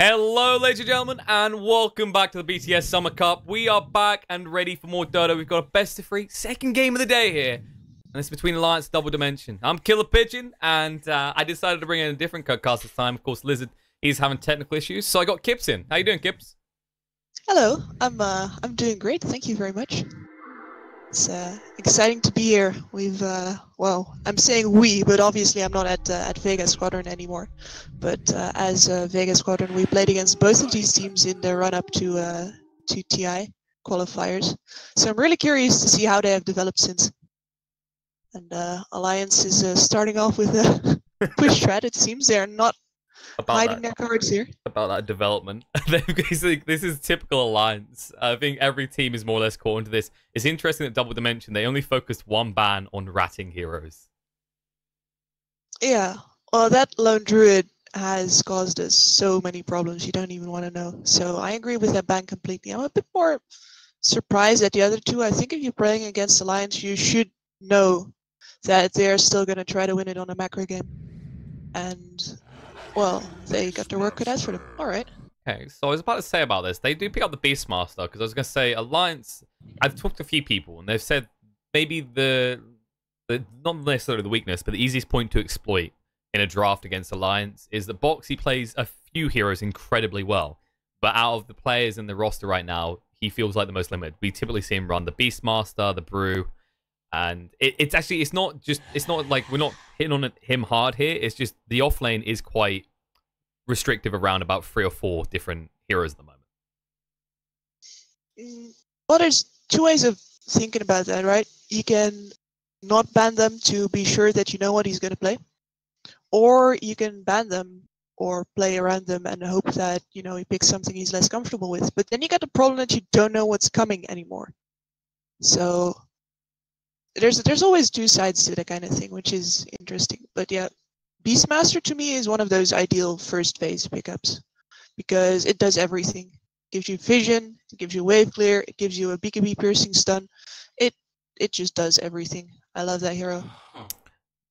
Hello, ladies and gentlemen, and welcome back to the BTS Summer Cup. We are back and ready for more Dota. We've got a best of three, second game of the day here. And it's between Alliance Double Dimension. I'm Killer Pigeon, and I decided to bring in a different cast this time. Of course, Lizard, he's having technical issues, so I got Kips in. How you doing, Kips? Hello, I'm doing great. Thank you very much. It's exciting to be here. Well, I'm saying we, but obviously I'm not at Vega Squadron anymore. But as Vega Squadron, we played against both of these teams in the run-up to TI qualifiers. So I'm really curious to see how they have developed since. And Alliance is starting off with a push strat. It seems they're not hiding their cards here. About that development. This is typical Alliance. I think every team is more or less caught into this. It's interesting that Double Dimension, they only focused one ban on ratting heroes. Yeah, well, that lone druid has caused us so many problems you don't even want to know. So I agree with that ban completely. I'm a bit more surprised at the other two. I think if you're playing against Alliance, you should know that they're still going to try to win it on a macro game. And, well, they got their work cut out for them. All right. Okay, so I was about to say about this. They do pick up the Beastmaster, because I was going to say Alliance, I've talked to a few people, and they've said maybe the not necessarily the weakness, but the easiest point to exploit in a draft against Alliance is that Boxy plays a few heroes incredibly well. But out of the players in the roster right now, he feels like the most limited. We typically see him run the Beastmaster, the Brew, and it's not like we're not hitting on him hard here. It's just the offlane is quite restrictive around about 3 or 4 different heroes at the moment. Well, there's two ways of thinking about that, right? You can not ban them to be sure that you know what he's going to play, or you can ban them or play around them and hope that, you know, he picks something he's less comfortable with. But then you got the problem that you don't know what's coming anymore. So there's always two sides to that kind of thing, which is interesting. But yeah, Beastmaster to me is one of those ideal first phase pickups because it does everything. It gives you vision, it gives you wave clear, it gives you a BKB piercing stun. It just does everything. I love that hero.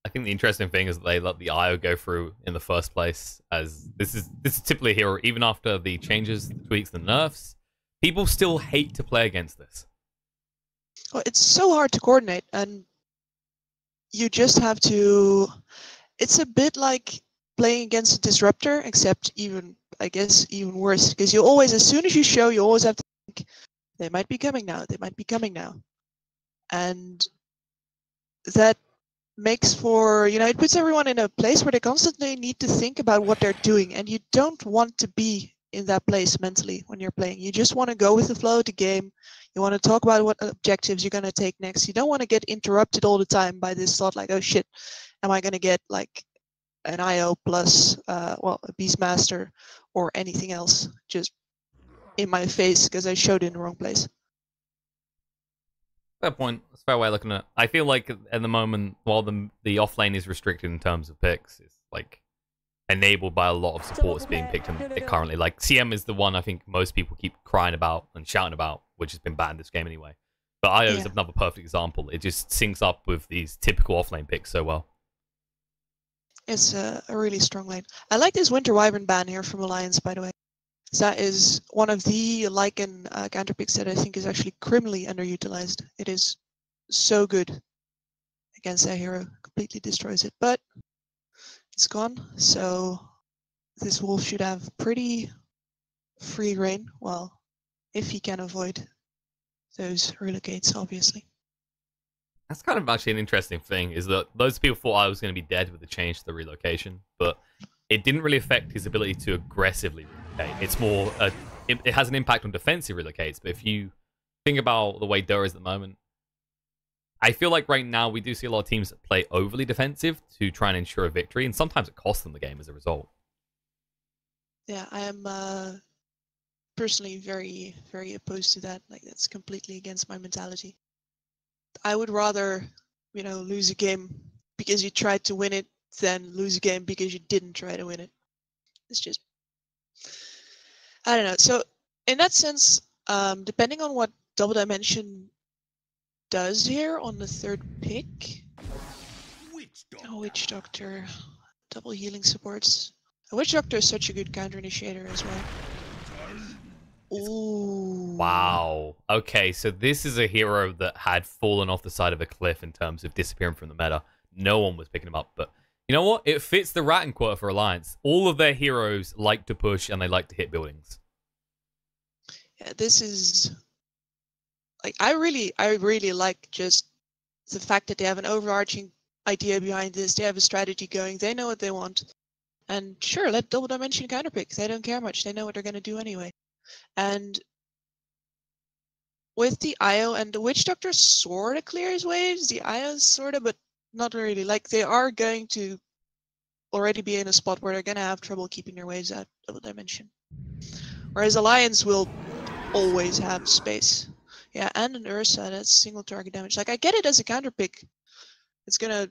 I think the interesting thing is that they let the IO go through in the first place, as this is typically a hero, even after the changes, the tweaks, the nerfs, people still hate to play against this. Well, it's so hard to coordinate, and you just have to... It's a bit like playing against a disruptor, except I guess even worse, because you always, as soon as you show, you always have to think, they might be coming now, they might be coming now. And that makes for, you know, it puts everyone in a place where they constantly need to think about what they're doing, and you don't want to be in that place mentally when you're playing. You just want to go with the flow of the game. You want to talk about what objectives you're going to take next. You don't want to get interrupted all the time by this thought like, oh shit, am I going to get like an IO plus, well, a Beastmaster or anything else just in my face because I showed it in the wrong place. Fair point. That's a fair way of looking at it. I feel like at the moment, while the offlane is restricted in terms of picks, it's like enabled by a lot of supports being picked in it currently. Like CM is the one I think most people keep crying about and shouting about, which has been banned this game anyway. But IO is another perfect example. It just syncs up with these typical offlane picks so well. It's a really strong lane. I like this Winter Wyvern ban here from Alliance, by the way. That is one of the Lycan counter picks that I think is actually criminally underutilized. It is so good against that hero. Completely destroys it, but it's gone. So this wolf should have pretty free reign. Well, if he can avoid those relocates, obviously. That's kind of actually an interesting thing, is that those people thought I was going to be dead with the change to the relocation, but it didn't really affect his ability to aggressively relocate. It's more, it has an impact on defensive relocates, but if you think about the way Dota is at the moment, I feel like right now we do see a lot of teams that play overly defensive to try and ensure a victory, and sometimes it costs them the game as a result. Yeah, I am personally very, very opposed to that. Like, that's completely against my mentality. I would rather, you know, lose a game because you tried to win it than lose a game because you didn't try to win it. It's just, I don't know. So in that sense, depending on what Double Dimension does here on the third pick, Witch Doctor, double healing supports. Witch Doctor is such a good counter initiator as well. Ooh. Wow. Okay, so this is a hero that had fallen off the side of a cliff in terms of disappearing from the meta. No one was picking him up, but you know what? It fits the Ratting quota for Alliance. All of their heroes like to push and they like to hit buildings. Yeah, this is like I really like just the fact that they have an overarching idea behind this. They have a strategy going. They know what they want. And sure, let Double Dimension counterpick. They don't care much. They know what they're going to do anyway. And with the IO and the Witch Doctor sort of clears waves, the IO sort of, but not really. Like, they are going to already be in a spot where they're going to have trouble keeping their waves at Double Dimension. Whereas Alliance will always have space. Yeah, and an Ursa, that's single target damage. Like, I get it as a counterpick. It's going to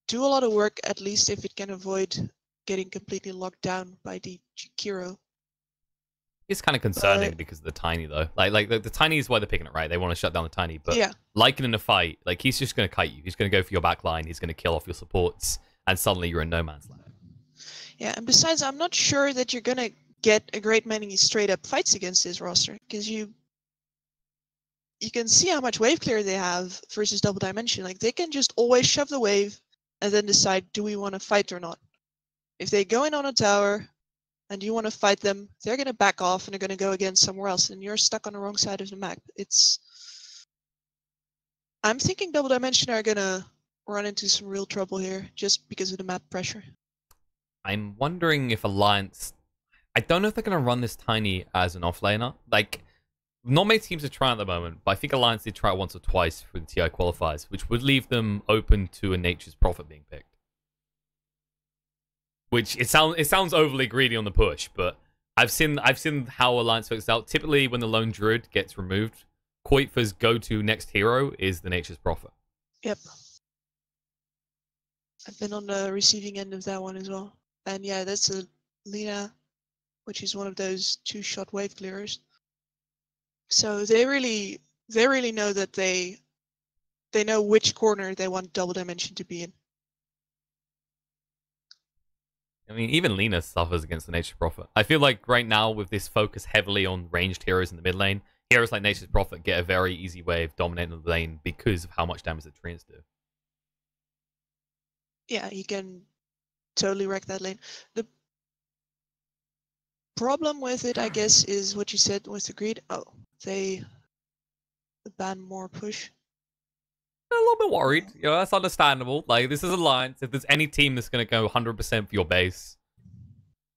do a lot of work, at least if it can avoid getting completely locked down by the Kiro. It's kind of concerning because of the Tiny, though. Like the Tiny is why they're picking it, right? They want to shut down the Tiny, but yeah. like in a fight, like he's just going to kite you. He's going to go for your back line. He's going to kill off your supports, and suddenly you're in no man's land. Yeah, and besides, I'm not sure that you're going to get a great many straight-up fights against this roster, because you can see how much wave clear they have versus Double Dimension. Like, they can just always shove the wave and then decide, do we want to fight or not? If they go in on a tower and you want to fight them, they're going to back off and they're going to go against somewhere else, and you're stuck on the wrong side of the map. I'm thinking Double Dimension are going to run into some real trouble here just because of the map pressure. I'm wondering if Alliance... I don't know if they're going to run this Tiny as an offlaner. Like, not many teams are trying at the moment, but I think Alliance did try it once or twice for the TI qualifiers, which would leave them open to a Nature's Prophet being picked. Which it sounds overly greedy on the push, but I've seen how Alliance works out. Typically, when the Lone Druid gets removed, Koitfa's go-to next hero is the Nature's Prophet. Yep. I've been on the receiving end of that one as well. And yeah, that's a Lina, which is one of those two-shot wave clearers. So they really know that they know which corner they want Double Dimension to be in. I mean, even Lina suffers against the Nature's Prophet. I feel like right now, with this focus heavily on ranged heroes in the mid lane, heroes like Nature's Prophet get a very easy way of dominating the lane because of how much damage the treants do. Yeah, he can totally wreck that lane. The problem with it, I guess, is what you said with the greed. Oh, they ban more push. A little bit worried. You know, that's understandable. Like, this is Alliance. If there's any team that's going to go 100% for your base,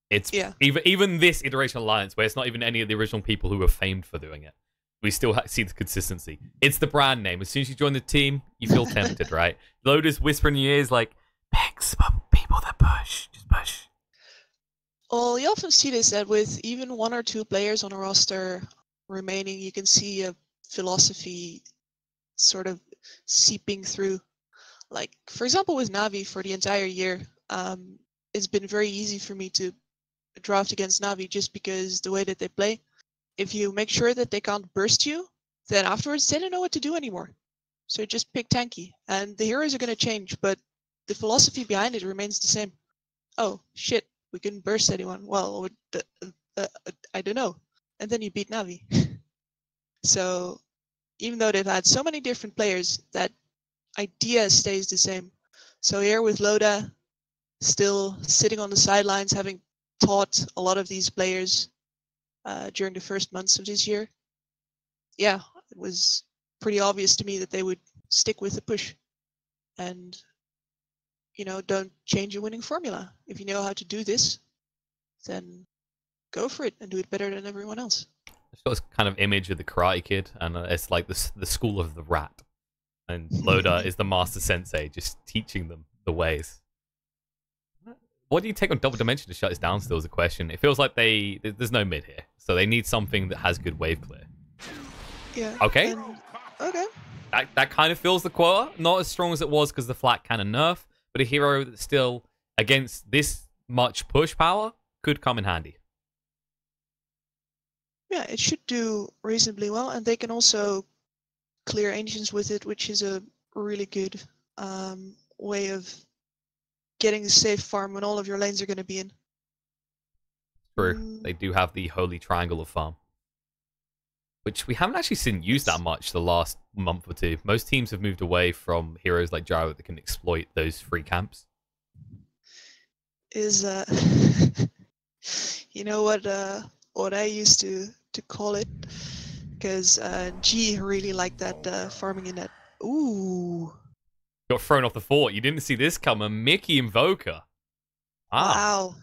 it's even this iteration of Alliance, where it's not even any of the original people who were famed for doing it. We still see the consistency. It's the brand name. As soon as you join the team, you feel tempted, right? Lotus whispering in your ears like, pick some people that push. Just push. Well, you often see this, that with even one or two players on a roster remaining, you can see a philosophy sort of seeping through. Like, for example, with Navi for the entire year, it's been very easy for me to draft against Navi just because the way that they play. If you make sure that they can't burst you, then afterwards they don't know what to do anymore. So just pick tanky. And the heroes are going to change, but the philosophy behind it remains the same. Oh, shit, we couldn't burst anyone. Well, I don't know. And then you beat Navi. So even though they've had so many different players, that idea stays the same. So here with Loda still sitting on the sidelines, having taught a lot of these players during the first months of this year, yeah, it was pretty obvious to me that they would stick with the push and, you know, don't change a winning formula. If you know how to do this, then go for it and do it better than everyone else. It's got this kind of image of the Karate Kid, and it's like the school of the rat. And Loda is the master sensei, just teaching them the ways. What do you take on Double Dimension to shut this down still is a question. It feels like there's no mid here. So they need something that has good wave clear. Yeah. Okay. Okay. That kind of fills the quota. Not as strong as it was because the flat can of nerf, but a hero that still, against this much push power, could come in handy. Yeah, it should do reasonably well, and they can also clear ancients with it, which is a really good way of getting a safe farm when all of your lanes are going to be in. True. They do have the Holy Triangle of Farm, which we haven't actually seen used that much the last month or two. Most teams have moved away from heroes like Gyro that can exploit those free camps. Is you know what I used to call it, because G really liked that farming in that. Ooh. Got thrown off the fort. You didn't see this coming. Mickey Invoker. Wow.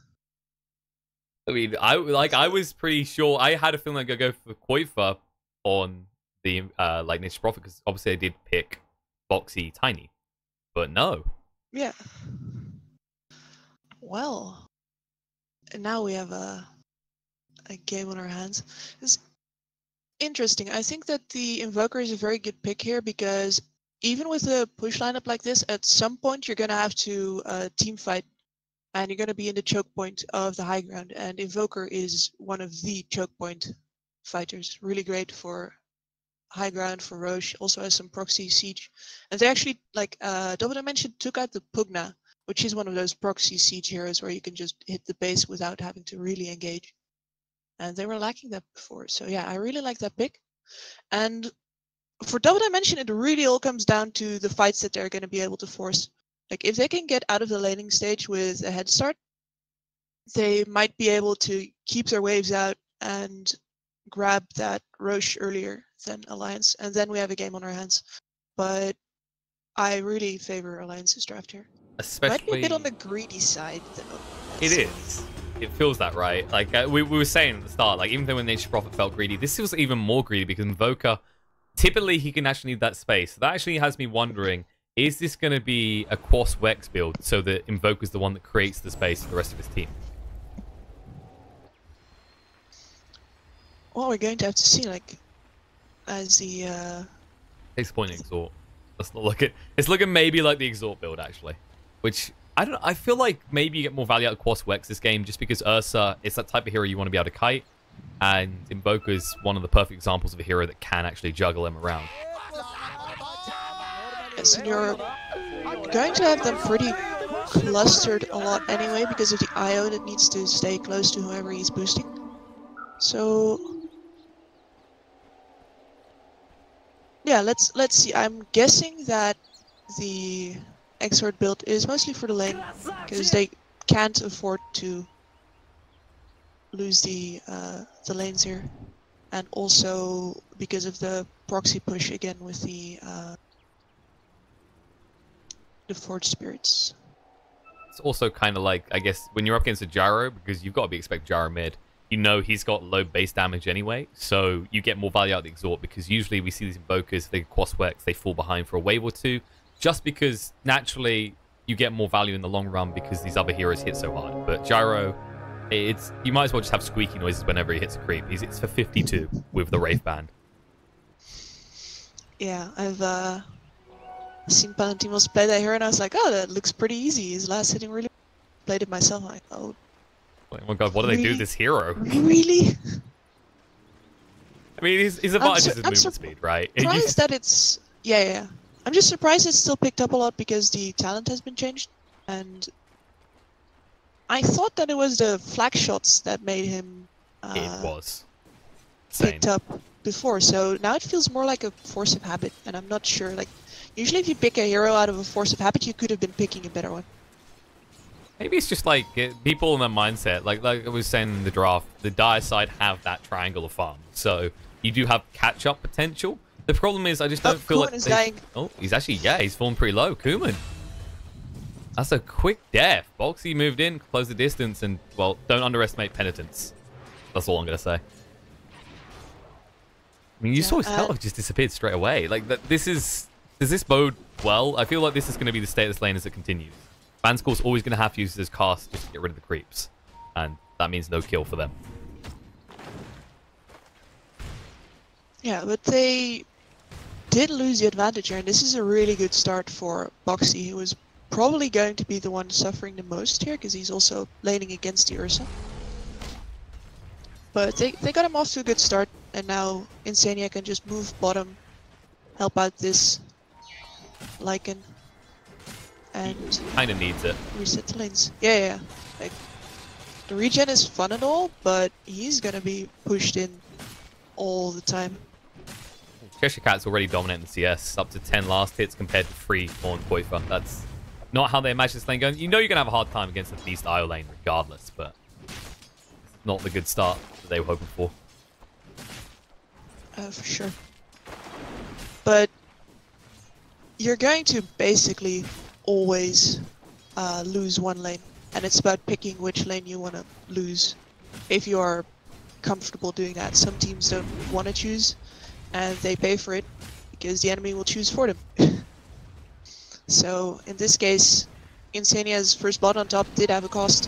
I mean, I was pretty sure. I had a feeling I'd go for Koifa on the Nature Prophet, because obviously I did pick Boxy Tiny, but no. Yeah. Well, and now we have a game on our hands. It's interesting. I think that the Invoker is a very good pick here, because even with a push lineup like this, at some point you're going to have to team fight, and you're going to be in the choke point of the high ground, and Invoker is one of the choke point fighters. Really great for high ground, for Roche, also has some proxy siege. And they actually, like, Double Dimension took out the Pugna, which is one of those proxy siege heroes where you can just hit the base without having to really engage. And they were lacking that before. So yeah, I really like that pick. And for Double Dimension, it really all comes down to the fights that they're going to be able to force. Like, if they can get out of the laning stage with a head start, they might be able to keep their waves out and grab that Roche earlier than Alliance, and then we have a game on our hands. But I really favor Alliance's draft here. Especially, might be a bit on the greedy side, though. It is. It feels that, right? Like we were saying at the start, like even though when Nature Prophet felt greedy, this feels even more greedy, because Invoker, typically he can actually need that space. That actually has me wondering, is this going to be a Quas Wex build so that Invoker's the one that creates the space for the rest of his team? Well, we're going to have to see, like, as the Takes point in Exhort. Let's not look at. It's looking maybe like the Exhort build, actually. Which, I don't know, I feel like maybe you get more value out of Quas Wex this game, just because Ursa is that type of hero you want to be able to kite, and Invoker's one of the perfect examples of a hero that can actually juggle him around. Yes, and you're going to have them pretty clustered a lot anyway, because of the IO that needs to stay close to whoever he's boosting. So yeah, let's see. I'm guessing that the Exhort build is mostly for the lane, because they can't afford to lose the lanes here, and also because of the proxy push again with the Forge Spirits. It's also kind of like, I guess, when you're up against a Gyro, because you've got to be expect Gyro mid, you know he's got low base damage anyway, so you get more value out of the Exhort, because usually we see these Invokers, they Quas Wex, they fall behind for a wave or two, just because naturally you get more value in the long run because these other heroes hit so hard. But Gyro, you might as well just have squeaky noises whenever he hits a creep. It's for 52 with the Wraith Band. Yeah, I've seen Palantimos play that hero, and I was like, oh, that looks pretty easy. His last hitting really played it myself. I'm like, oh my god, what do they do to this hero? Really? I mean, his advantage is his movement speed, right? I'm surprised that it's... Yeah. I'm just surprised it's still picked up a lot, because the talent has been changed, and I thought that it was the flag shots that made him it was picked up before, so now it feels more like a force of habit, and I'm not sure. Like, usually if you pick a hero out of a force of habit, you could have been picking a better one. Maybe it's just like people in their mindset, like I was saying in the draft, the dire side have that triangle of farm, so you do have catch-up potential. The problem is, I just don't feel Kuman is dying. Oh, he's actually, yeah, he's fallen pretty low. Kuman. That's a quick death. Boxy moved in, closed the distance, and, well, don't underestimate penitence. That's all I'm going to say. I mean, you saw his health just disappeared straight away. Like, does this bode well? I feel like this is going to be the state of this lane as it continues. Vanscore's always going to have to use his cast just to get rid of the creeps. And that means no kill for them. Yeah, but they did lose the advantage here, and this is a really good start for Boxy, who was probably going to be the one suffering the most here, because he's also laning against the Ursa. But they got him off to a good start, and now Insania can just move bottom, help out this Lycan, and kind of needs it. Reset the lanes. Yeah. Like, The regen is fun and all, but he's gonna be pushed in all the time. Cheshire Cat's already dominant in CS, up to 10 last hits compared to 3 on Koifa. That's not how they imagine this lane going. You know you're going to have a hard time against the Beast IO lane regardless, but not the good start that they were hoping for. For sure. But you're going to basically always lose one lane, and it's about picking which lane you want to lose if you are comfortable doing that. Some teams don't want to choose, and they pay for it because the enemy will choose for them. So in this case, Insania's first bot on top did have a cost,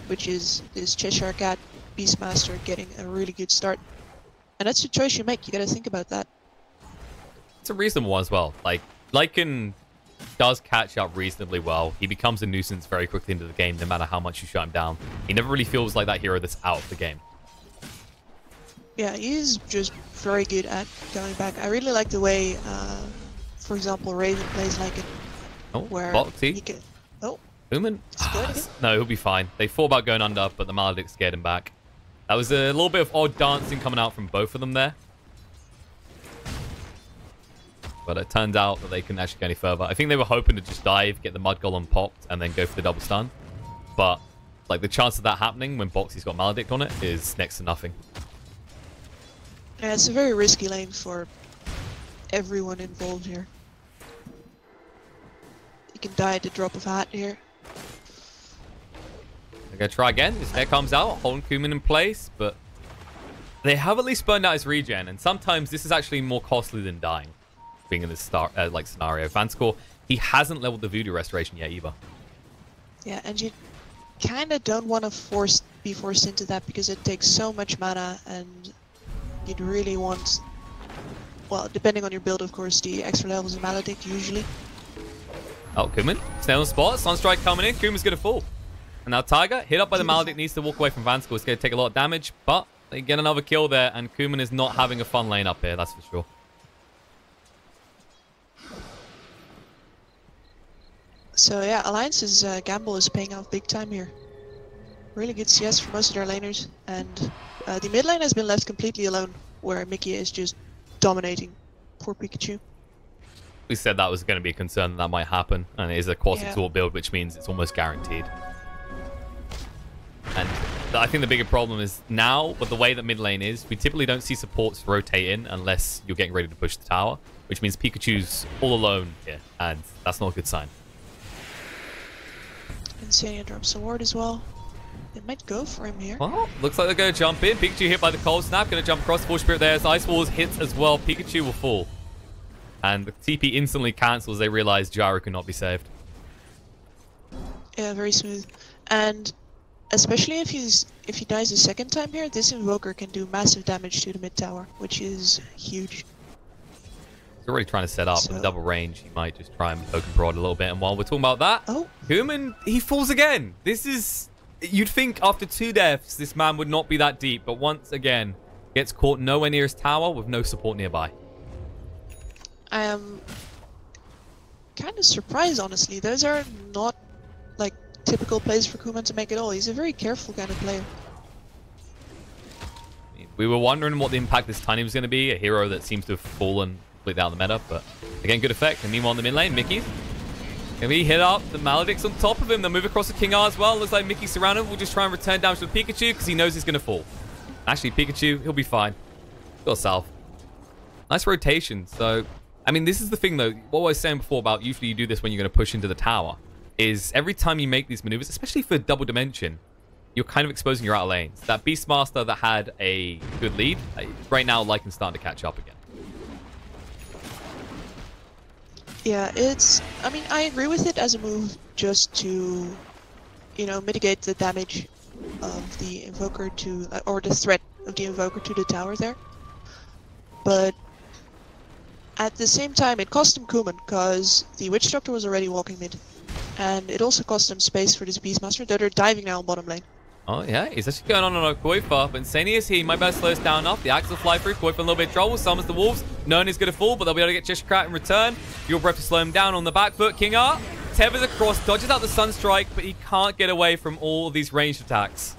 which is this Cheshire Cat Beastmaster getting a really good start. And that's the choice you make. You gotta think about that. It's a reasonable one as well. Like, Lycan does catch up reasonably well. He becomes a nuisance very quickly into the game, no matter how much you shut him down. He never really feels like that hero that's out of the game. Yeah, he's just very good at going back. I really like the way, for example, Raven plays Lycan. Oh, where Boxy. he can... Oh, Human? scored again? No, he'll be fine. They thought about going under, but the Maledict scared him back. That was a little bit of odd dancing coming out from both of them there. But it turned out that they couldn't actually go any further. I think they were hoping to just dive, get the Mud Golem popped, and then go for the double stun. But, like, the chance of that happening when Boxy's got Maledict on it is next to nothing. Yeah, it's a very risky lane for everyone involved here. You can die at the drop of a hat here. They're going to try again. His hair comes out, holding Kuman in place, but they have at least burned out his regen, and sometimes this is actually more costly than dying, being in this scenario. Vanscore, he hasn't leveled the Voodoo Restoration yet either. Yeah, and you kind of don't want to be forced into that because it takes so much mana, and you'd really want, well, depending on your build, of course, the extra levels of Maledict usually. Oh, Kuman, stay on the spot. Sunstrike coming in. Kuman's going to fall. And now Tiger, hit up by the Maledict, needs to walk away from Vanscore. It's going to take a lot of damage, but they get another kill there, and Kuman is not having a fun lane up here, that's for sure. So yeah, Alliance's gamble is paying off big time here. Really good CS for most of their laners, and the mid lane has been left completely alone, where Mickey is just dominating poor Pikachu. We said that was going to be a concern that might happen, and it is a quasi-tool build, which means it's almost guaranteed. And I think the bigger problem is now, with the way that mid lane is, we typically don't see supports rotate in unless you're getting ready to push the tower, which means Pikachu's all alone here, and that's not a good sign. Insania drops a ward as well. They might go for him here. Well, looks like they're going to jump in. Pikachu hit by the cold snap, going to jump across. Force Spirit there as Ice Walls hits as well. Pikachu will fall. And the TP instantly cancels. They realize Gyro cannot be saved. Yeah, very smooth. And especially if he dies a second time here, this Invoker can do massive damage to the mid tower, which is huge. He's already trying to set up in double range. He might just try and poke and prod a little bit. And while we're talking about that, Kuman, he falls again. This is... You'd think after 2 deaths, this man would not be that deep. But once again, gets caught nowhere near his tower with no support nearby. I am kind of surprised, honestly. Those are not, like, typical plays for Kuman to make at all. He's a very careful kind of player. We were wondering what the impact this Tiny was going to be. A hero that seems to have fallen completely out of the meta. But, again, good effect. And meanwhile, in the mid lane, Mickey's going to be hit up. The Maledict's on top of him. They'll move across the King R as well. Looks like Mickey's surrounded. We'll just try and return damage to Pikachu because he knows he's going to fall. Actually, Pikachu, he'll be fine. Go south. Nice rotation. So... I mean, this is the thing, though. What I was saying before about usually you do this when you're going to push into the tower is every time you make these maneuvers, especially for double dimension, you're kind of exposing your outer lanes. That Beastmaster that had a good lead, right now, Lycan's starting to catch up again. Yeah, it's... I mean, I agree with it as a move just to, you know, mitigate the damage of the Invoker to... or the threat of the Invoker to the tower there. But... at the same time, it cost him Kuman, because the Witch Doctor was already walking mid. And it also cost them space for this Beastmaster, though they're diving now on bottom lane. Oh, yeah, he's actually going on a Koifa, but Insania is here. Might better slow us down enough. The Axe will fly through. Koifa a little bit of trouble. Summons the Wolves. None is going to fall, but they'll be able to get Cheshire Cat in return. Your Breath to slow him down on the back foot. King Art tethers across, dodges out the Sunstrike, but he can't get away from all of these ranged attacks.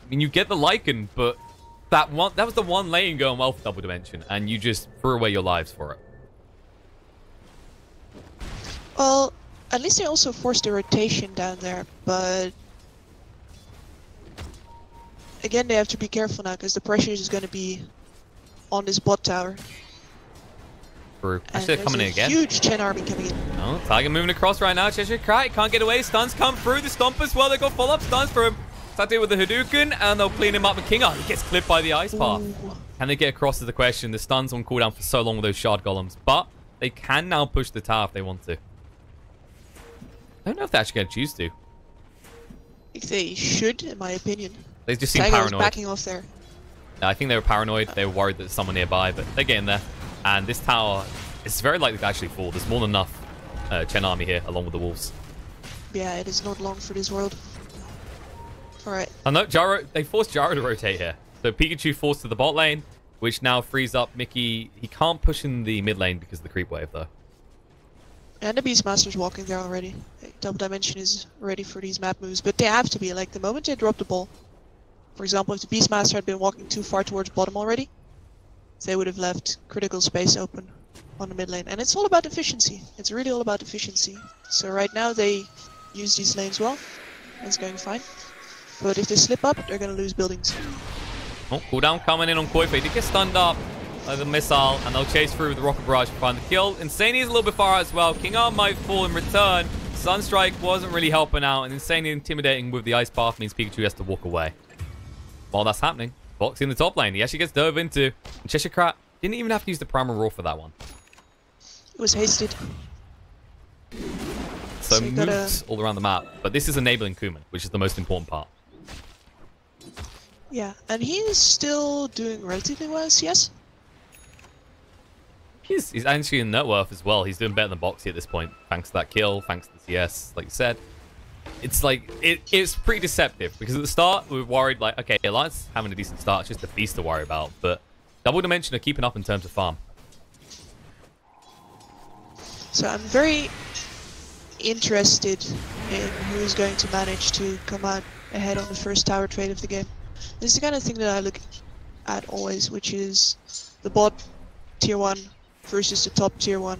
I mean, you get the Lycan, but that was the one lane going well for Double Dimension, and you just threw away your lives for it. Well, at least they also forced a rotation down there, but again, they have to be careful now because the pressure is going to be on this bot tower. True. Actually, they're coming in again. Huge Chen army coming in. Oh, Tiger moving across right now. Cheshire Cat can't get away. Stuns come through. The Stomp as well. They got follow-up stuns for him. Starting with the Hadouken, and they'll clean him up. And King, he gets clipped by the Ice Path. Can they get across is the question. The stuns on cooldown for so long with those Shard Golems, but they can now push the tower if they want to. I don't know if they're actually going to choose to. I think they should, in my opinion. They just seem Tiger paranoid. was backing off there. I think they were paranoid. They were worried that there's someone nearby, but they're getting there. And this tower, it's very likely to actually fall. There's more than enough Chen army here, along with the wolves. Yeah, it is not long for this world. Alright. I know, they forced Jaro to rotate here. So Pikachu forced to the bot lane, which now frees up Mickey. He can't push in the mid lane because of the creep wave, though. And the Beastmaster's walking there already. Double Dimension is ready for these map moves, but they have to be. Like, the moment they drop the ball, for example, if the Beastmaster had been walking too far towards bottom already, they would have left critical space open on the mid lane. And it's all about efficiency. It's really all about efficiency. So right now they use these lanes well. It's going fine. But if they slip up, they're going to lose buildings. Oh, cooldown coming in on Koi. They get stunned up by the missile, and they'll chase through with the Rocket Barrage to find the kill. Insania is a little bit far out as well. King Arm might fall in return. Sunstrike wasn't really helping out, and Insania intimidating with the Ice Path means Pikachu has to walk away. While that's happening, Fox in the top lane. He actually gets dove into. And Cheshire Cat didn't even have to use the Primal Roar for that one. It was hasted. So moves all around the map. But this is enabling Kuman, which is the most important part. Yeah, and he is still doing relatively well, yes? He's actually in net worth as well. He's doing better than Boxy at this point, thanks to that kill, thanks to the CS, like you said. It's like, it's pretty deceptive, because at the start, we were worried, like, okay, Alliance having a decent start, it's just a beast to worry about, but Double Dimension are keeping up in terms of farm. So I'm very interested in who's going to manage to come out ahead on the first tower trade of the game. This is the kind of thing that I look at always, which is the bot tier 1 versus the top tier 1.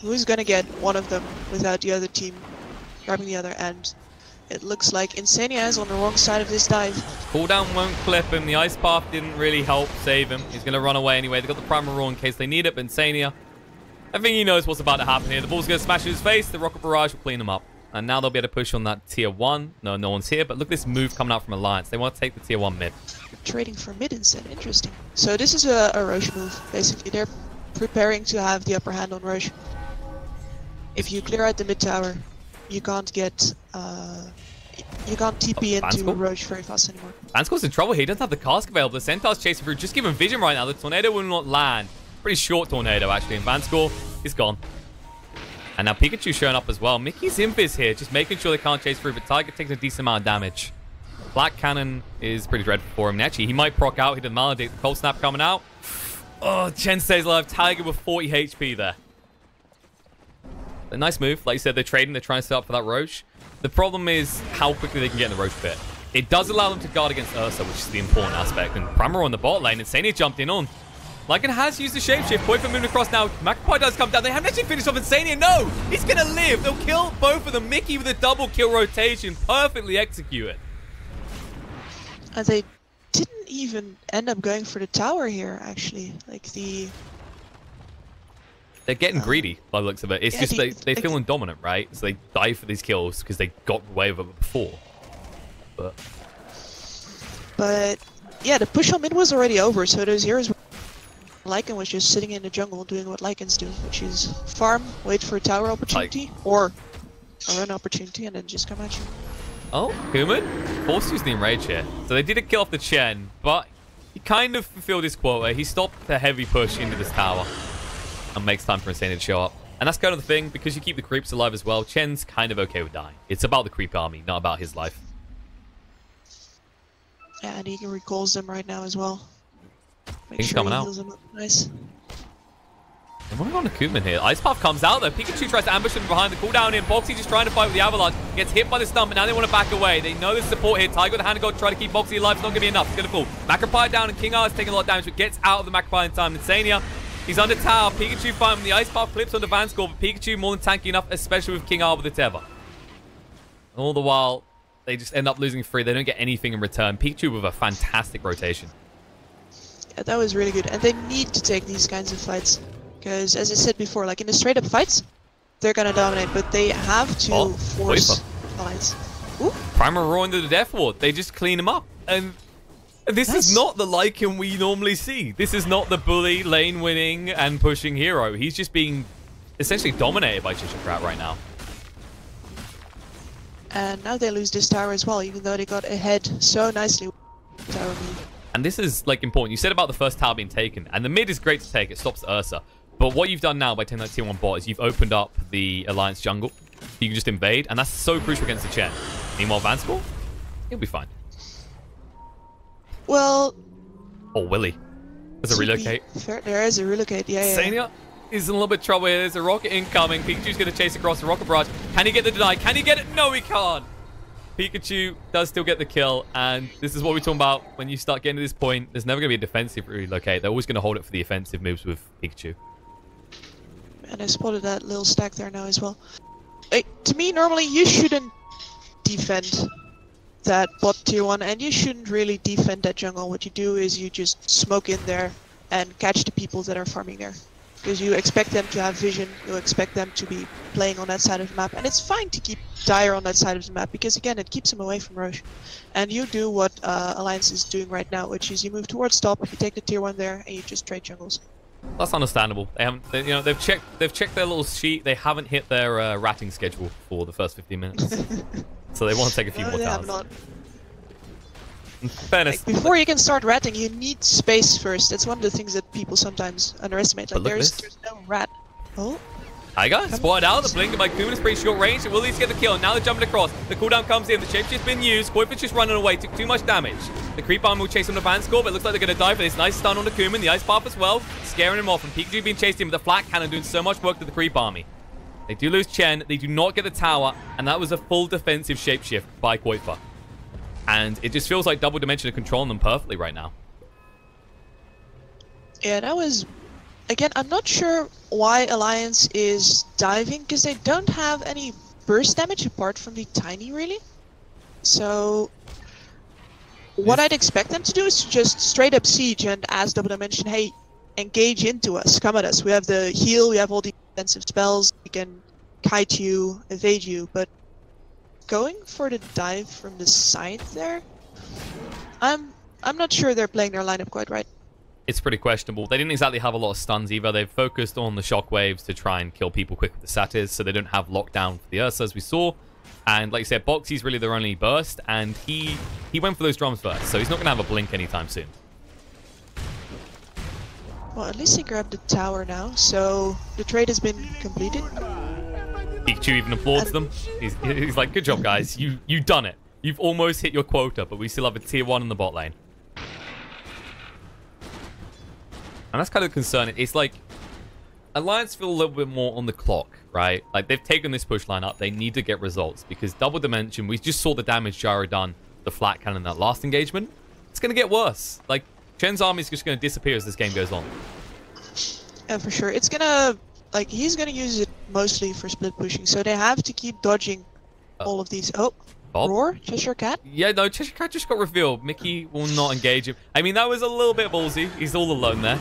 Who's gonna get one of them without the other team grabbing the other? And it looks like Insania is on the wrong side of this dive. Cooldown won't clip him. The Ice Path didn't really help save him. He's gonna run away anyway. They've got the Primal Roar in case they need it, but Insania, I think he knows what's about to happen here. The ball's gonna smash his face. The Rocket Barrage will clean him up. And now they'll be able to push on that tier 1. No one's here, but look at this move coming out from Alliance. They want to take the tier 1 mid. Trading for mid instead. Interesting. So this is a Roche move. Basically, they're preparing to have the upper hand on Roche. If you clear out the mid tower, you can't get you can't TP into Roche very fast anymore. Vanscore's in trouble here. He doesn't have the cask available. The Centaur's chasing through. Just give him vision right now. The tornado will not land. Pretty short tornado actually. And Vanscore is gone. And now Pikachu showing up as well. Mickey's Impiz here, just making sure they can't chase through, but Tiger takes a decent amount of damage. Black Cannon is pretty dreadful for him. And actually, he might proc out. He did Maledict. The Cold Snap coming out. Oh, Chen stays alive. Tiger with 40 HP there. A nice move. Like you said, they're trading. They're trying to set up for that Roche. The problem is how quickly they can get in the Roche pit. It does allow them to guard against Ursa, which is the important aspect. And Primer on the bot lane. Insania jumped in on. Lycan has used the shapeshift. Poifa moving across now. Magpie does come down. They haven't actually finished off Insania. No! He's going to live. They'll kill both of them. Mickey with a double kill rotation. Perfectly executed. And they didn't even end up going for the tower here, actually. Like they're getting greedy by the looks of it. It's yeah, just they feel dominant, right? So they die for these kills because they got away with it before. But yeah, the push on mid was already over, so those heroes were... Lycan was just sitting in the jungle doing what Lycans do, which is farm, wait for a tower opportunity, or a run opportunity, and then just come at you. Oh, Kuman forced to use the enrage here. So they did a kill off the Chen, but he kind of fulfilled his quota. He stopped the heavy push into this tower and makes time for Insania to show up. And that's kind of the thing, because you keep the creeps alive as well, Chen's kind of okay with dying. It's about the creep army, not about his life. Yeah, and he recalls them right now as well. He's coming out. Nice. I'm going on to Kuman here. Ice Path comes out though. Pikachu tries to ambush him behind the cooldown in. Boxy just trying to fight with the Avalanche. Gets hit by the stump, but now they want to back away. They know there's support here. Tiger with the Hand of God try to keep Boxy alive. It's not going to be enough. It's going to fall. Macropie down, and King R is taking a lot of damage, but gets out of the Macropie in time. Insania, he's under tower. Pikachu fighting with the Ice Path clips on the Van score, but Pikachu more than tanky enough, especially with King R with the Tether. All the while, they just end up losing 3. They don't get anything in return. Pikachu with a fantastic rotation. Yeah, that was really good. And they need to take these kinds of fights. Because, as I said before, like in the straight-up fights, they're going to dominate. But they have to force fights. Primal Roar into the Death Ward. They just clean him up. And this is not the Lycan we normally see. This is not the bully, lane-winning, and pushing hero. He's just being essentially dominated by Chishikrat right now. And now they lose this tower as well, even though they got ahead so nicely with tower lead. And this is like important. You said about the first tower being taken, and the mid is great to take. It stops Ursa. But what you've done now by taking that tier 1 bot is you've opened up the Alliance jungle. You can just invade, and that's so crucial against the Chen. Meanwhile, Vansport, he'll be fine. Well... Oh, Willy. There's a relocate. There is a relocate, yeah. Sania is in a little bit of trouble here. There's a rocket incoming. Pikachu's going to chase across the rocket barrage. Can he get the deny? Can he get it? No, he can't. Pikachu does still get the kill, and this is what we're talking about. When you start getting to this point, there's never going to be a defensive relocate. They're always going to hold it for the offensive moves with Pikachu. And I spotted that little stack there now as well. To me, normally you shouldn't defend that bot tier 1, and you shouldn't really defend that jungle. What you do is you just smoke in there and catch the people that are farming there. Because you expect them to have vision, you expect them to be playing on that side of the map, and it's fine to keep Dire on that side of the map, because again, it keeps him away from Roche. And you do what Alliance is doing right now, which is you move towards top, you take the tier 1 there, and you just trade jungles. That's understandable. They haven't, they've checked their little sheet. They haven't hit their ratting schedule for the first 15 minutes, so they want to take a few more towers. In fairness, like, before you can start ratting, you need space first. That's one of the things that people sometimes underestimate. Like there's no rat. Oh. Tiger spotted out. The blink by Kuman is pretty short range. It will at least get the kill. Now they're jumping across. The cooldown comes in. The shapeshift's been used. Koipa's just running away. Took too much damage. The creep arm will chase on the Van score, but it looks like they're going to die for this nice stun on the Kuman. The Ice Path as well, scaring him off. And Pikachu being chased in with the flat cannon, doing so much work to the creep army. They do lose Chen. They do not get the tower, and that was a full defensive shapeshift by Koipa. And it just feels like Double Dimension are controlling them perfectly right now. Yeah, that was... Again, I'm not sure why Alliance is diving, because they don't have any burst damage apart from the tiny, really. So... What I'd expect them to do is just straight up siege and ask Double Dimension, hey, engage into us, come at us. We have the heal, we have all the defensive spells, we can kite you, evade you, but... Going for the dive from the side there, I'm not sure they're playing their lineup quite right. It's pretty questionable. They didn't exactly have a lot of stuns either. They've focused on the shockwaves to try and kill people quick with the satyrs, so they don't have lockdown for the Ursa as we saw. And like you said, Boxy's really their only burst, and he went for those drums first, so he's not going to have a blink anytime soon. Well, at least he grabbed the tower now, so the trade has been completed. Pikachu even applauds them. He's like, good job, guys. You've done it. You've almost hit your quota, but we still have a tier 1 in the bot lane. And that's kind of concerning. It's like, Alliance feel a little bit more on the clock, right? Like, they've taken this push line up. They need to get results, because Double Dimension, we just saw the damage Gyro done, the flat cannon in that last engagement. It's going to get worse. Like, Chen's army is just going to disappear as this game goes on. Yeah, for sure. It's going to... Like, he's gonna use it mostly for split pushing, so they have to keep dodging all of these. Oh, Bob? Roar? Cheshire Cat? Yeah, no, Cheshire Cat just got revealed. Mickey will not engage him. I mean, that was a little bit ballsy. He's all alone there.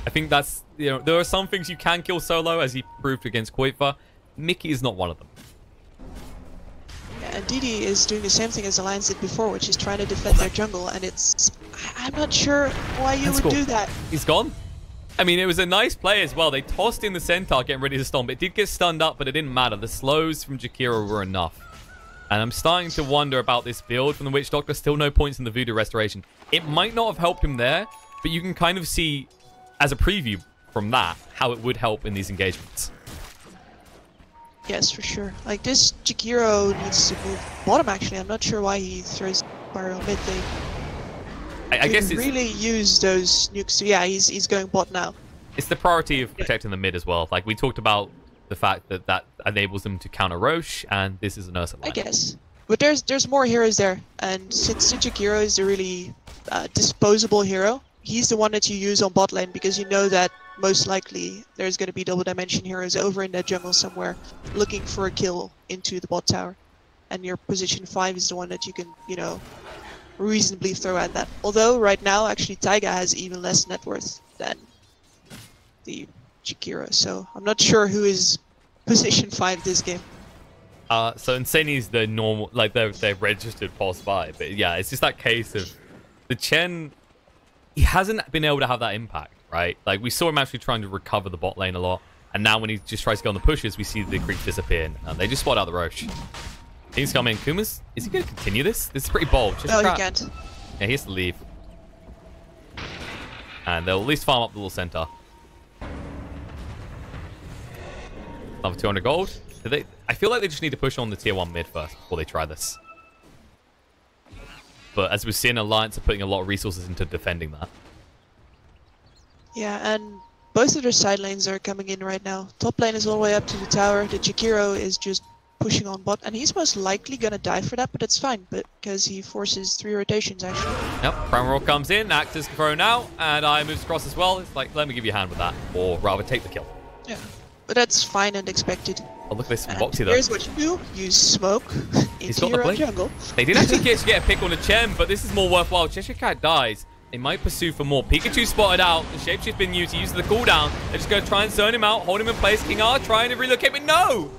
I think that's, there are some things you can kill solo, as he proved against Koipa. Mickey is not one of them. Yeah, and Didi is doing the same thing as Alliance did before, which is trying to defend their jungle, and it's... I'm not sure why you would do that. He's gone. I mean, it was a nice play as well. They tossed in the Centaur getting ready to stomp. It did get stunned up, but it didn't matter. The slows from Jakiro were enough. And I'm starting to wonder about this build from the Witch Doctor. Still no points in the Voodoo Restoration. It might not have helped him there, but you can kind of see, as a preview from that, how it would help in these engagements. Yes, for sure. Like, this Jakiro needs to move bottom, actually. I'm not sure why he throws fire on mid. I guess it's... really use those nukes. So yeah, he's going bot now. It's the priority of protecting the mid as well. Like, we talked about the fact that that enables them to counter Roche, and this is an Ursa line. I guess. But there's more heroes there, and since Jakiro is the really disposable hero, he's the one that you use on bot lane because you know that most likely there's going to be double dimension heroes over in that jungle somewhere looking for a kill into the bot tower. And your position 5 is the one that you can, you know, reasonably throw at that. Although right now actually Taiga has even less net worth than the Jakiro, so I'm not sure who is position 5 this game. So Insane is the normal, like they're registered pulse 5, but yeah, it's just that case of the Chen, he hasn't been able to have that impact, right? Like we saw him actually trying to recover the bot lane a lot, and now when he just tries to go on the pushes, we see the creeps disappear, and they just spot out the Roche. He's coming. Kuma's, is he going to continue this? This is pretty bold. Just no, he can't. Yeah, he has to leave. And they'll at least farm up the little center. Another 200 gold. I feel like they just need to push on the tier 1 mid first before they try this. But as we've seen, Alliance are putting a lot of resources into defending that. Yeah, and both of their side lanes are coming in right now. Top lane is all the way up to the tower. The Jakiro is just pushing on bot, and he's most likely gonna die for that, but it's fine, because he forces 3 rotations actually. Yep, Crown Roll comes in, Axe is thrown out, and I moves across as well. It's like, let me give you a hand with that, or rather take the kill. Yeah, but that's fine and expected. Oh, look at this And Boxy though. here's what you do: use smoke into your own jungle. They did actually get a pick on the Chen, but this is more worthwhile. Cheshire Cat dies. They might pursue for more. Pikachu spotted out. The shapeshift's been used. He uses the cooldown. They're just going to try and zone him out, hold him in place. King R trying to relocate, but no!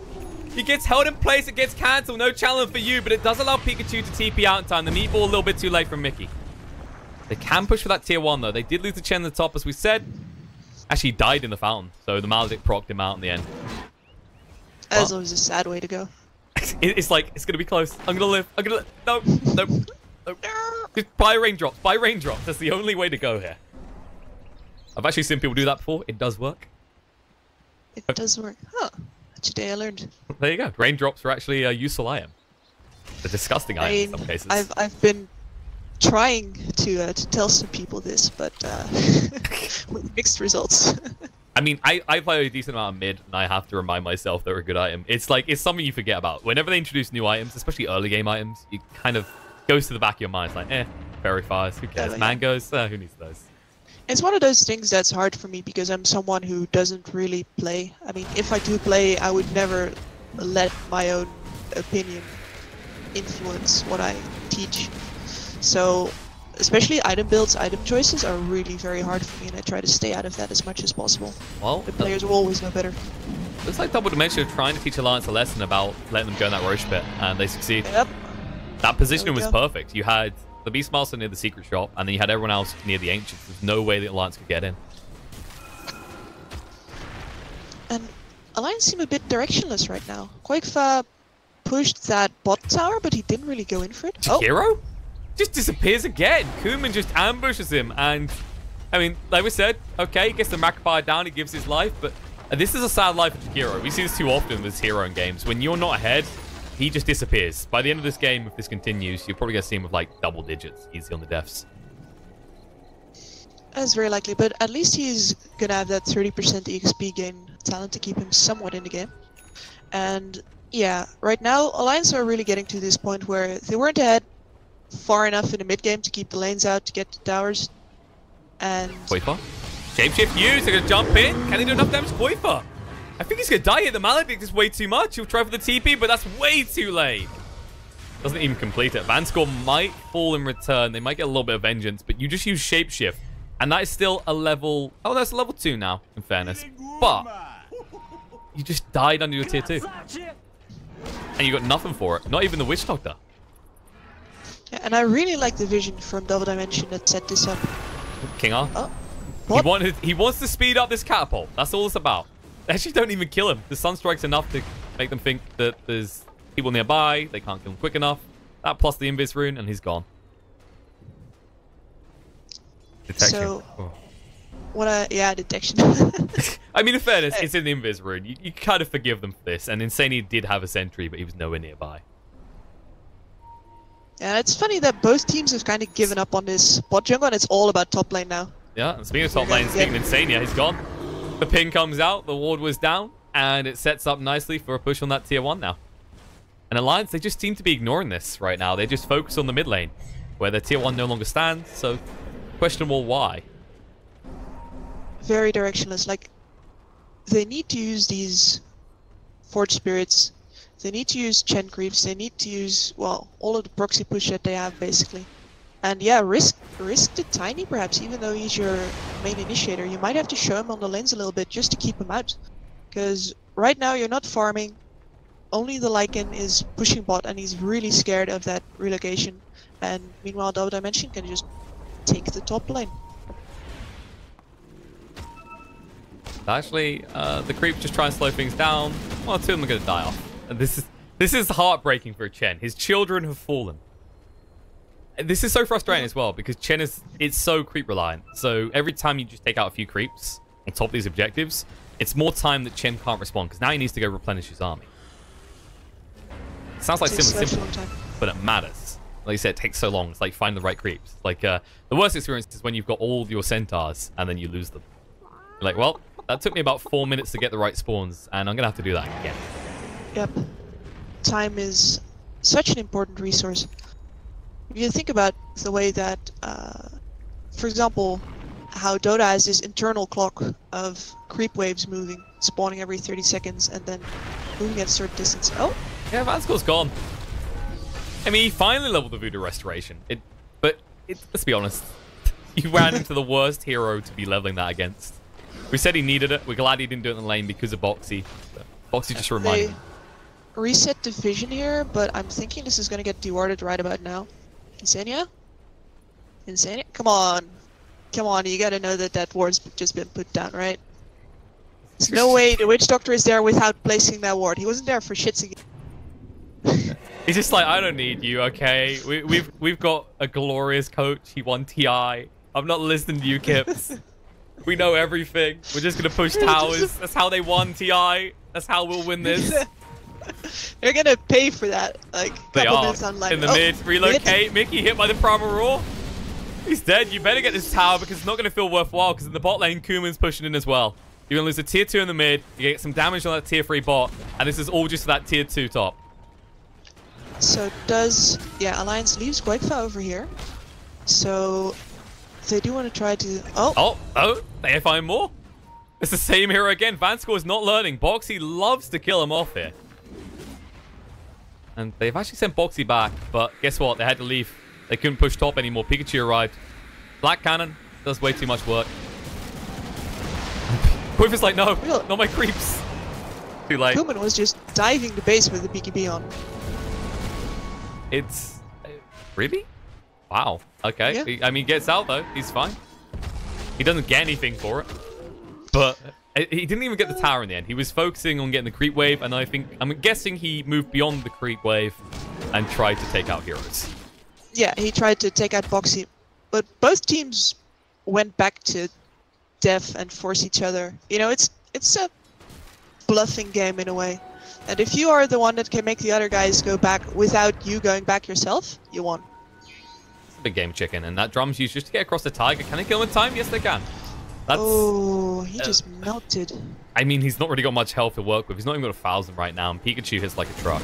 He gets held in place. It gets cancelled. No challenge for you, but it does allow Pikachu to TP out in time. The meatball a little bit too late from Mickey. They can push for that tier 1, though. They did lose the Chen at the top, as we said. Actually, he died in the fountain, so the Maledict procced him out in the end. That's always a sad way to go. It's like, it's going to be close. I'm going to live. I'm going to... No, no, no. Just buy raindrops. Buy raindrops. That's the only way to go here. I've actually seen people do that before. It does work. It does work. Huh. Today I learned. There you go. Raindrops are actually a useful item. A disgusting item in some cases. I've been trying to tell some people this, but with mixed results. I mean, I play a decent amount of mid, and I have to remind myself they're a good item. It's like, it's something you forget about. Whenever they introduce new items, especially early game items, it kind of goes to the back of your mind. It's like, fairy fires, who cares? Mangoes, who needs those? It's one of those things that's hard for me because I'm someone who doesn't really play. I mean, if I do play, I would never let my own opinion influence what I teach. So, especially item builds, item choices are really very hard for me, and I try to stay out of that as much as possible. Well, the players will always know better. Looks like Double Dimension are trying to teach Alliance a lesson about letting them go in that Roche pit, and they succeed. Yep. That positioning was perfect. You had the Beastmaster near the secret shop, and then you had everyone else near the Ancients. There's no way the Alliance could get in. And Alliance seem a bit directionless right now. Quakefa pushed that bot tower, but he didn't really go in for it. Jakiro? Just disappears again. Kuman just ambushes him, and I mean, like we said, okay, he gets the Macafire down, he gives his life, but this is a sad life for Jakiro. We see this too often with hero in games. When you're not ahead, he just disappears. By the end of this game, if this continues, you're probably going to see him with like double digits easy on the deaths. That's very likely, but at least he's going to have that 30% EXP gain talent to keep him somewhat in the game. And yeah, right now, Alliance are really getting to this point where they weren't ahead far enough in the mid game to keep the lanes out to get to towers. And Koifa? Shapeshift used, they're going to jump in. Can they do enough damage to Koifa? I think he's going to die here. The Maledict is way too much. He'll try for the TP, but that's way too late. Doesn't even complete it. Vanscore might fall in return. They might get a little bit of vengeance, but you just use Shapeshift. And that is still a level... Oh, that's a level 2 now, in fairness. But you just died under your tier 2. And you got nothing for it. Not even the Witch Doctor. Yeah, and I really like the vision from Double Dimension that set this up. King R? Oh, he wants to speed up this catapult. That's all it's about. They actually don't even kill him. The Sunstrike's enough to make them think that there's people nearby. They can't kill him quick enough. That plus the Invis rune, and he's gone. Detection. So, detection. I mean, in fairness, it's an Invis rune. You kind of forgive them for this. And Insane did have a sentry, but he was nowhere nearby. Yeah, it's funny that both teams have kind of given up on this bot jungle, and it's all about top lane now. Yeah, and speaking of top lane, speaking of Insane, he's gone. The ping comes out, the ward was down, and it sets up nicely for a push on that tier 1 now. And Alliance, they just seem to be ignoring this right now. They just focus on the mid lane, where their tier 1 no longer stands, so questionable why. Very directionless. Like, they need to use these Forge Spirits. They need to use Chen Creeps. They need to use, well, all of the proxy push that they have, basically. And yeah, risk the Tiny, perhaps, even though he's your main initiator. You might have to show him on the lanes a little bit just to keep him out. Because right now you're not farming. Only the Lycan is pushing bot, and he's really scared of that relocation. And meanwhile, Double Dimension can just take the top lane. Actually, the creep just try and slow things down. Well, 2 of them are going to die off. And this is heartbreaking for Chen. His children have fallen. This is so frustrating as well, because Chen it's so creep reliant. So every time you just take out a few creeps on top of these objectives, it's more time that Chen can't respond, because now he needs to go replenish his army. It sounds like simple, but it matters. Like you said, it takes so long. It's like find the right creeps. Like the worst experience is when you've got all your centaurs and then you lose them. You're like, well, that took me about 4 minutes to get the right spawns, and I'm gonna have to do that again. Yep. Time is such an important resource. If you think about the way that, for example, how Dota has this internal clock of creep waves moving, spawning every 30 seconds, and then moving at a certain distance. Oh! Yeah, Vanscore's gone. I mean, he finally leveled the Voodoo Restoration. Let's be honest. You ran into the worst hero to be leveling that against. We said he needed it. We're glad he didn't do it in the lane because of Boxy. But Boxy just reminded him. Reset the vision here, but I'm thinking this is going to get dewarded right about now. Insania? Insania? Come on. Come on, you gotta know that that ward's just been put down, right? There's no way the Witch Doctor is there without placing that ward. He wasn't there for shits again. He's just like, I don't need you, okay? We've got a glorious coach. He won TI. I'm not listening to you, Kips. We know everything. We're just gonna push towers. That's how they won TI. That's how we'll win this. They're gonna pay for that. Like, couple minutes online. In the mid, relocate. Mickey hit by the Primal Roar. He's dead. You better get this tower because it's not gonna feel worthwhile. Because in the bot lane, Kuman's pushing in as well. You're gonna lose a tier 2 in the mid. You get some damage on that tier 3 bot, and this is all just for that tier 2 top. So Alliance leaves quite far over here. So they do want to try to. Oh, they find more. It's the same hero again. Vanscore is not learning. Boxy loves to kill him off here. And they've actually sent Boxy back, but guess what? They had to leave. They couldn't push top anymore. Pikachu arrived. Black Cannon does way too much work. Quiff is like, no, not my creeps. Too late. Kuman was just diving the base with the BKB on. It's... really? Wow. Okay. Yeah. I mean, gets out though. He's fine. He doesn't get anything for it. But he didn't even get the tower in the end. He was focusing on getting the creep wave, and I'm guessing he moved beyond the creep wave and tried to take out heroes. Yeah, he tried to take out Boxy, but both teams went back to def and force each other. You know, it's a bluffing game in a way. And if you are the one that can make the other guys go back without you going back yourself, you won. It's a big game, chicken, and that drum's used just to get across the tiger. Can they kill him in time? Yes, they can. Oh, he just melted. I mean, he's not really got much health to work with. He's not even got 1,000 right now, and Pikachu hits like a truck.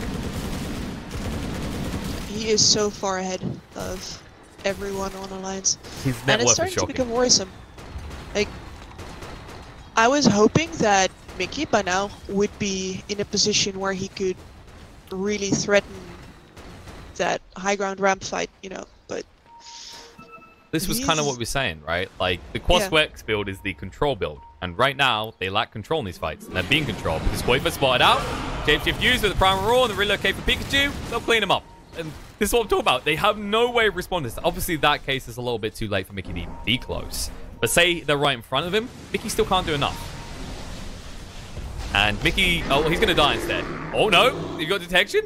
He is so far ahead of everyone on Alliance. His net and it's worth starting is to shocking. become worrisome. Like, I was hoping that Mickey by now would be in a position where he could really threaten that high ground ramp fight, you know, but... This was kind of what we were saying, right? Like, the Quaswex build is the control build. And right now, they lack control in these fights. And they're being controlled because Quaver spotted out. Shapeshift used with the Primal Roar and the relocate for Pikachu. They'll clean him up. And this is what I'm talking about. They have no way of responding to this. Obviously, that case is a little bit too late for Mickey to even be close. But say they're right in front of him, Mickey still can't do enough. And Mickey... oh, he's going to die instead. Oh, no. You got detection?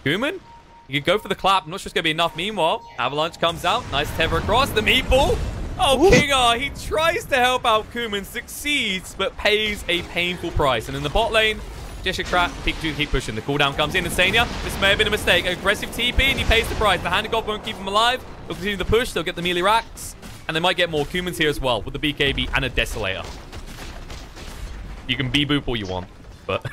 Kuman? You could go for the clap. I'm not sure it's going to be enough. Meanwhile, Avalanche comes out. Nice tether across. The meatball. Oh, Kingar. He tries to help out Kuman. Succeeds, but pays a painful price. And in the bot lane, Jessica Trap, Pikachu keep pushing. The cooldown comes in. Insania. This may have been a mistake. Aggressive TP, and he pays the price. The Hand of God won't keep him alive. They'll continue the push. They'll get the melee racks. And they might get more. Kuman's here as well with the BKB and a Desolator. You can be-boop all you want, but...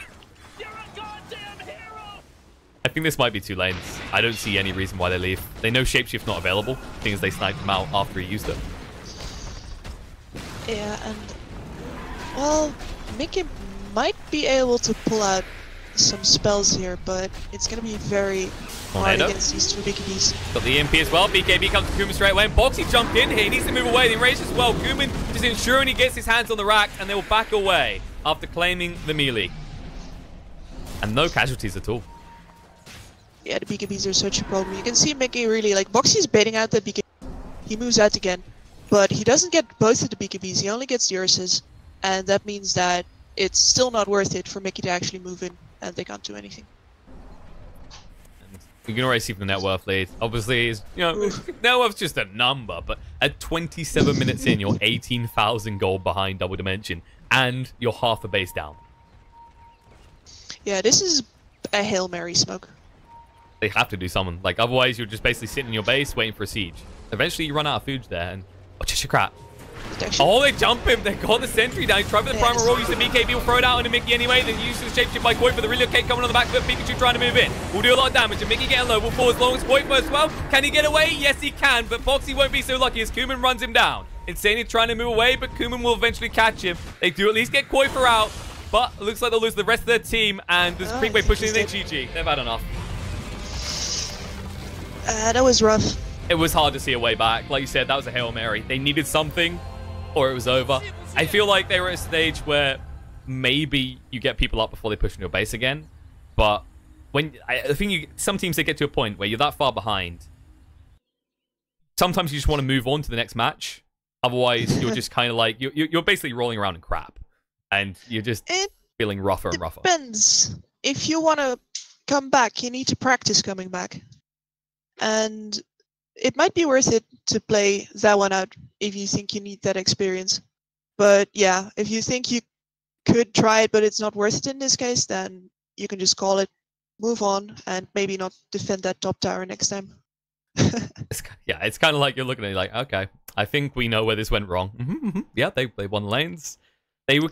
I think this might be 2 lanes. I don't see any reason why they leave. They know Shapeshift not available, seeing as they sniped him out after he used it. Yeah, and... Well, Mickey might be able to pull out some spells here, but it's going to be very hard against these 2 BKBs. Got the EMP as well. BKB comes to Kuman straight away, and Boxy jumped in here. He needs to move away. The erase as well. Kuman just ensuring he gets his hands on the rack, and they will back away after claiming the melee. And no casualties at all. Yeah, the BKBs are such a problem. You can see Mickey really, like, Boxy's baiting out the BKB. He moves out again, but he doesn't get both of the BKBs. He only gets the Ursus, and that means that it's still not worth it for Mickey to actually move in, and they can't do anything. And you can already see from the net worth lead. Obviously, it's, you know, net worth's just a number, but at 27 minutes in, you're 18,000 gold behind Double Dimension, and you're half a base down. Yeah, this is a Hail Mary smoke. They have to do something. Like, otherwise, you're just basically sitting in your base waiting for a siege. Eventually, you run out of food there, and... Oh, just your crap. Protection. Oh, they jump him. They got the sentry down. He tried for the primal roll. Use the BKB. Will throw it out into Mickey anyway. Then use the shapeshift by Koi for the relocate coming on the back foot. Pikachu trying to move in. Will do a lot of damage. And Mickey getting low. Will fall as long as Koi as well. Can he get away? Yes, he can. But Foxy won't be so lucky as Kuman runs him down. Insanely trying to move away, but Kuman will eventually catch him. They do at least get Koi out. But it looks like they'll lose the rest of their team. And there's Creekway pushing in their GG. They've had enough. That was rough. It was hard to see a way back. Like you said, that was a Hail Mary. They needed something, or it was over. I feel like they were at a stage where maybe you get people up before they push into your base again. But when I think some teams, they get to a point where you're that far behind. Sometimes you just want to move on to the next match. Otherwise, you're just kind of like, you're basically rolling around in crap. And you're just feeling rougher and rougher. Depends. If you want to come back, you need to practice coming back. And it might be worth it to play that one out if you think you need that experience. But yeah, if you think you could try it, but it's not worth it in this case, then you can just call it, move on, and maybe not defend that top tower next time. It's kind of like you're looking at it like, okay, I think we know where this went wrong. Yeah, they won lanes. They were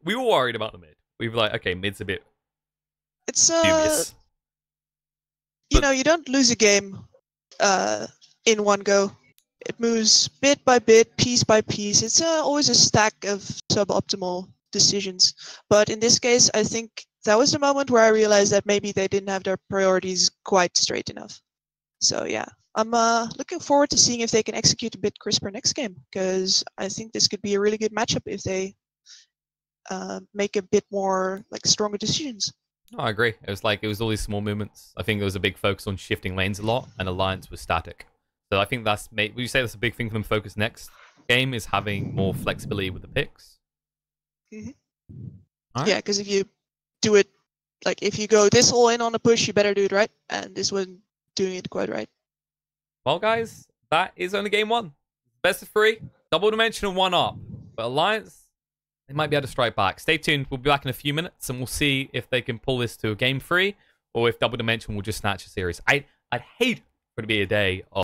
we were worried about the mid. We were like, okay, mid's a bit dubious. You know, you don't lose a game in one go. It moves bit by bit, piece by piece. It's always a stack of suboptimal decisions. But in this case, I think that was the moment where I realized that maybe they didn't have their priorities quite straight enough. So yeah, I'm looking forward to seeing if they can execute a bit crisper next game, because I think this could be a really good matchup if they make a bit more like stronger decisions. No, I agree. It was all these small movements. I think there was a big focus on shifting lanes a lot, and Alliance was static. So I think would you say that's a big thing for them to focus next game, is having more flexibility with the picks? Mm-hmm. Right. Yeah, because if you do it, like if you go this all in on a push, you better do it right, and this wasn't doing it quite right. Well, guys, that is only game 1. Best of 3, Double Dimension and 1-up. But Alliance, they might be able to strike back. Stay tuned. We'll be back in a few minutes, and we'll see if they can pull this to a game 3, or if Double Dimension will just snatch a series. I'd hate for it to be a day of